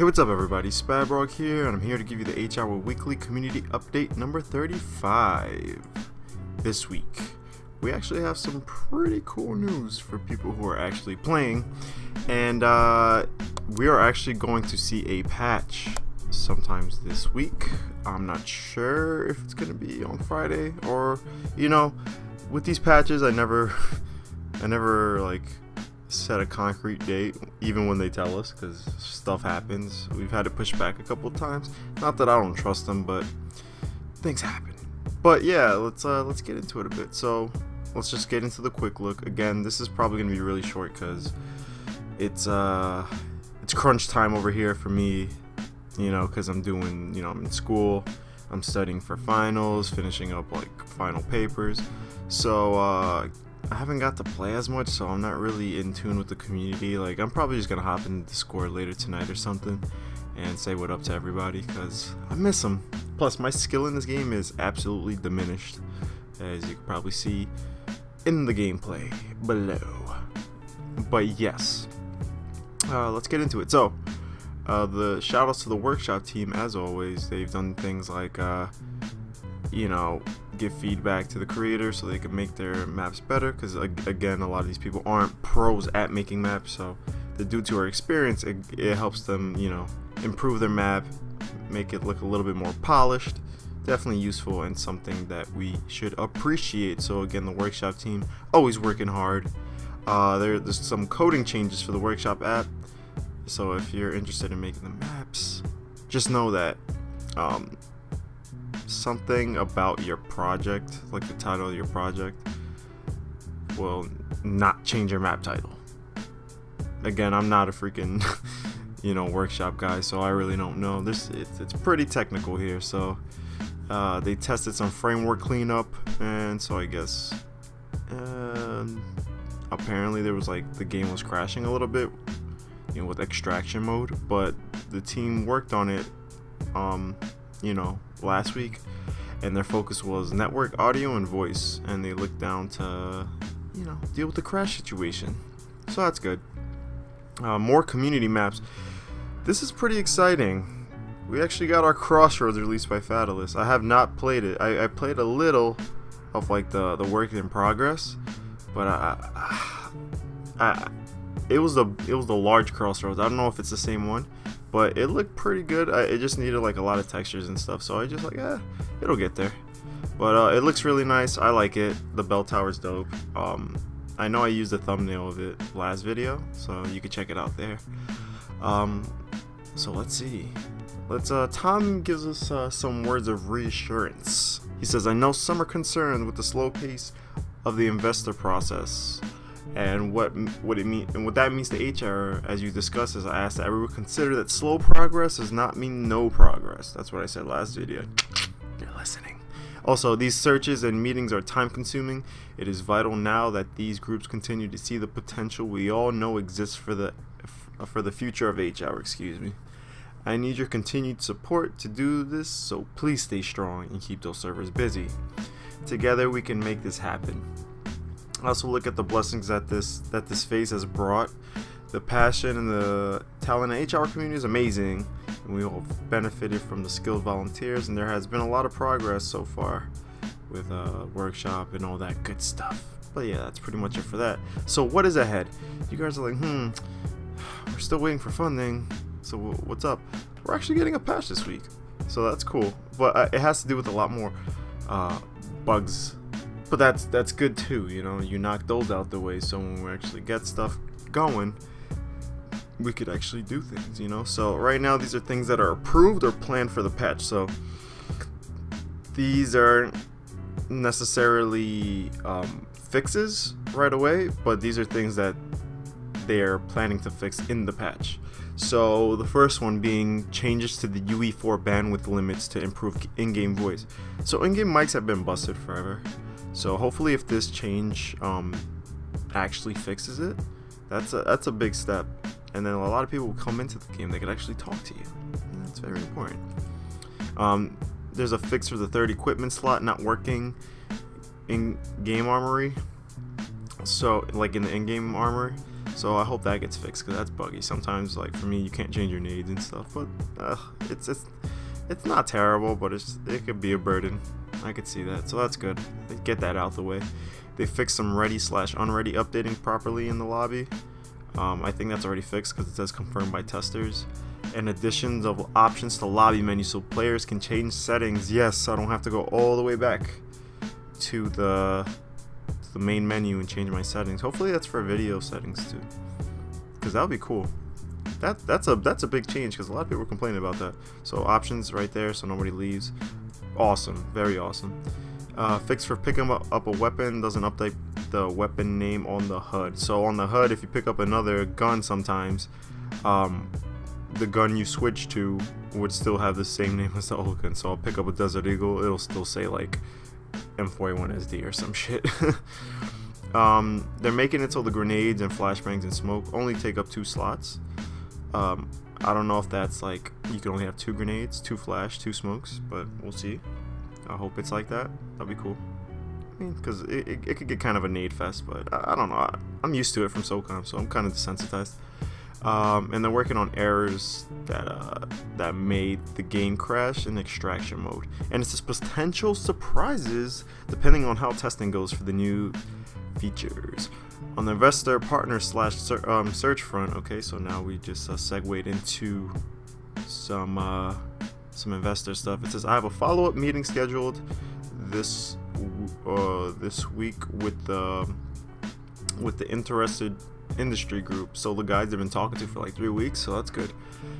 Hey, what's up everybody? Spabrog here, and I'm here to give you the H-Hour Weekly Community Update number 35. This week, we actually have some pretty cool news for people who are actually playing, and we are actually going to see a patch sometimes this week. I'm not sure if it's going to be on Friday or, with these patches, I never like set a concrete date, even when they tell us, because stuff happens. We've had to push back a couple times. Not that I don't trust them, but things happen. But yeah, let's get into it a bit. So let's just get into the quick look. Again, this is probably gonna be really short because it's crunch time over here for me. Because I'm doing, I'm in school. I'm studying for finals, finishing up like final papers. So I haven't got to play as much, so I'm not really in tune with the community. Like, I'm probably just gonna hop into Discord later tonight or something and say what up to everybody, because I miss them. Plus, my skill in this game is absolutely diminished, as you can probably see in the gameplay below. But yes, let's get into it. So, the shoutouts to the workshop team, as always. They've done things like, give feedback to the creators so they can make their maps better, because again, a lot of these people aren't pros at making maps, so due to our experience, it helps them improve their map, make it look a little bit more polished. Definitely useful and something that we should appreciate. So again, the workshop team always working hard. There's some coding changes for the workshop app, so if you're interested in making the maps, just know that something about your project, like the title of your project, will not change your map title. Again, I'm not a freaking workshop guy, so I really don't know. It's pretty technical here. So they tested some framework cleanup, and so I guess apparently there was the game was crashing a little bit, with extraction mode, but the team worked on it last week, and their focus was network, audio, and voice, and they looked down to deal with the crash situation, so that's good. More community maps. This is pretty exciting. We actually got our Crossroads released by Fatalis. I have not played it. I played a little of the work in progress, but it was the large Crossroads. I don't know if it's the same one, but it looked pretty good. It just needed a lot of textures and stuff, so I just it'll get there. But it looks really nice. I like it. The bell tower's dope. I know I used the thumbnail of it last video, so you can check it out there. So let's see. Tom gives us some words of reassurance. He says, "I know some are concerned with the slow pace of the investor process, and what that means to HR, as you discussed, is I asked that everyone consider that slow progress does not mean no progress." That's what I said last video. You're listening. Also, these searches and meetings are time consuming. It is vital now that these groups continue to see the potential we all know exists for the future of HR. Excuse me. I need your continued support to do this, so please stay strong and keep those servers busy. Together we can make this happen. Also, look at the blessings that this phase has brought. The passion and the talent in the HR community is amazing, and we all benefited from the skilled volunteers, and there has been a lot of progress so far with workshop and all that good stuff. But yeah, that's pretty much it for that. So what is ahead? You guys are like, we're still waiting for funding, so what's up? We're actually getting a patch this week, so that's cool, but it has to do with a lot more bugs. But that's good too, you knock those out the way, so when we actually get stuff going, we could actually do things, So right now, these are things that are approved or planned for the patch. So these aren't necessarily fixes right away, but these are things that they are planning to fix in the patch. So the first one being changes to the UE4 bandwidth limits to improve in-game voice. So in-game mics have been busted forever. So hopefully, if this change actually fixes it, that's a big step. And then a lot of people will come into the game, they could actually talk to you. And that's very important. There's a fix for the third equipment slot not working in game armory. So in the in-game armory. So I hope that gets fixed, because that's buggy. Sometimes, like for me, you can't change your nades and stuff, but it's not terrible, but it could be a burden. I could see that, so that's good. They get that out the way. They fixed some ready/unready updating properly in the lobby. I think that's already fixed because it says confirmed by testers. And additions of options to lobby menu so players can change settings. Yes, I don't have to go all the way back to the main menu and change my settings. Hopefully that's for video settings too, because that would be cool. That's a big change, because a lot of people were complaining about that. So options right there, so nobody leaves. Awesome, very awesome. Fix for picking up a weapon doesn't update the weapon name on the HUD. So on the HUD, if you pick up another gun, sometimes the gun you switch to would still have the same name as the old gun. So I'll pick up a Desert Eagle, it'll still say like M41SD or some shit. They're making it so the grenades and flashbangs and smoke only take up 2 slots. I don't know if that's like you can only have 2 grenades, 2 flash, 2 smokes, but we'll see. I hope it's like that. That'd be cool. I mean, because it could get kind of a nade fest, but I don't know. I'm used to it from SOCOM, so I'm kind of desensitized. And they're working on errors that made the game crash in extraction mode, and it's just potential surprises depending on how testing goes for the new features. On the investor partner / search front, okay, so now we just segued into some investor stuff. It says I have a follow-up meeting scheduled this week with the interested industry group, so the guys they've been talking to for like 3 weeks, so that's good.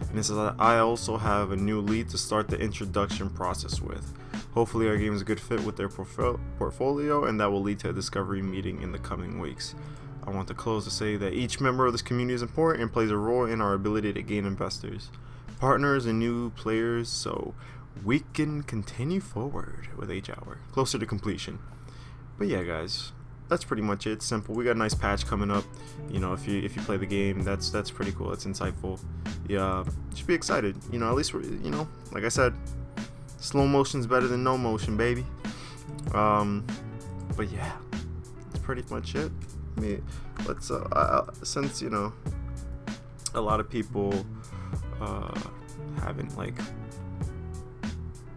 And it says I also have a new lead to start the introduction process with. Hopefully our game is a good fit with their portfolio, and that will lead to a discovery meeting in the coming weeks. I want to close to say that each member of this community is important and plays a role in our ability to gain investors, partners, and new players, so we can continue forward with H-Hour, closer to completion. But yeah, guys, that's pretty much it. Simple. We got a nice patch coming up. You know, if you play the game, that's pretty cool. It's insightful. Yeah, you should be excited. You know, at least we're, you know, like I said, slow motion's better than no motion, baby. But yeah, that's pretty much it. I mean, let's since, you know, a lot of people haven't like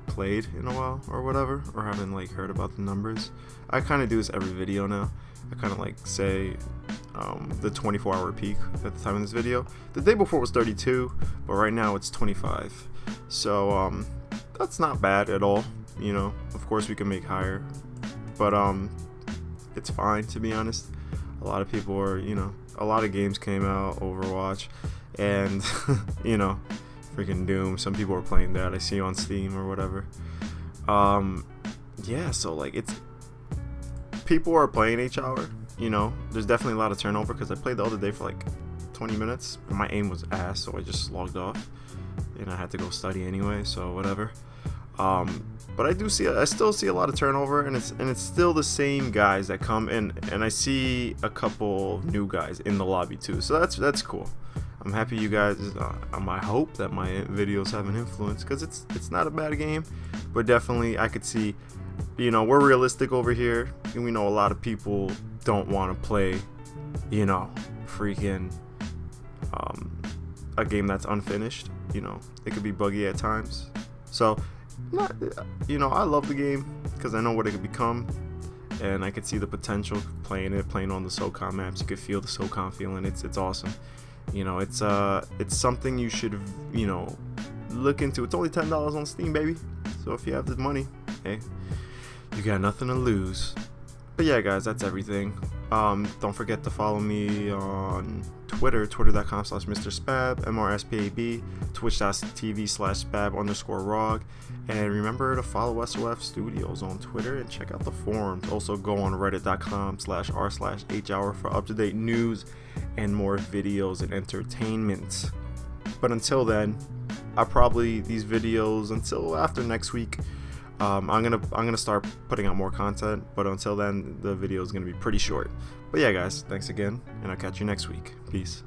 played in a while or whatever, or haven't like heard about the numbers. I kind of do this every video now. I kind of like say the 24-hour peak at the time of this video. The day before was 32, but right now it's 25. So that's not bad at all. You know, of course we can make higher, but it's fine, to be honest. A lot of people are, you know, a lot of games came out, Overwatch, and you know, freaking Doom. Some people are playing that, I see on Steam or whatever. Yeah, so like people are playing H-Hour, you know. There's definitely a lot of turnover, because I played the other day for like 20 minutes, but my aim was ass, so I just logged off, and I had to go study anyway, so whatever. But I still see a lot of turnover, and it's still the same guys that come in, and I see a couple new guys in the lobby too, so that's cool. I'm happy you guys. I hope that my videos have an influence, because it's not a bad game, but definitely I could see, you know, we're realistic over here, and we know a lot of people don't want to play, you know, freaking a game that's unfinished. You know, it could be buggy at times. So, you know, I love the game because I know what it could become, and I could see the potential playing on the SOCOM maps. You could feel the SOCOM feeling. It's awesome. You know, it's something you should, you know, look into. It's only $10 on Steam, baby. So if you have the money, hey, you got nothing to lose. But yeah, guys, that's everything. Don't forget to follow me on Twitter, twitter.com/MrSpab, MRSPAB, twitch.tv/Spab_ROG, and remember to follow SOF Studios on Twitter and check out the forums. Also go on reddit.com/r/H-Hour for up-to-date news and more videos and entertainment. But until then, these videos until after next week. I'm gonna start putting out more content, but until then the video is gonna be pretty short. But yeah, guys, thanks again, and I'll catch you next week. Peace.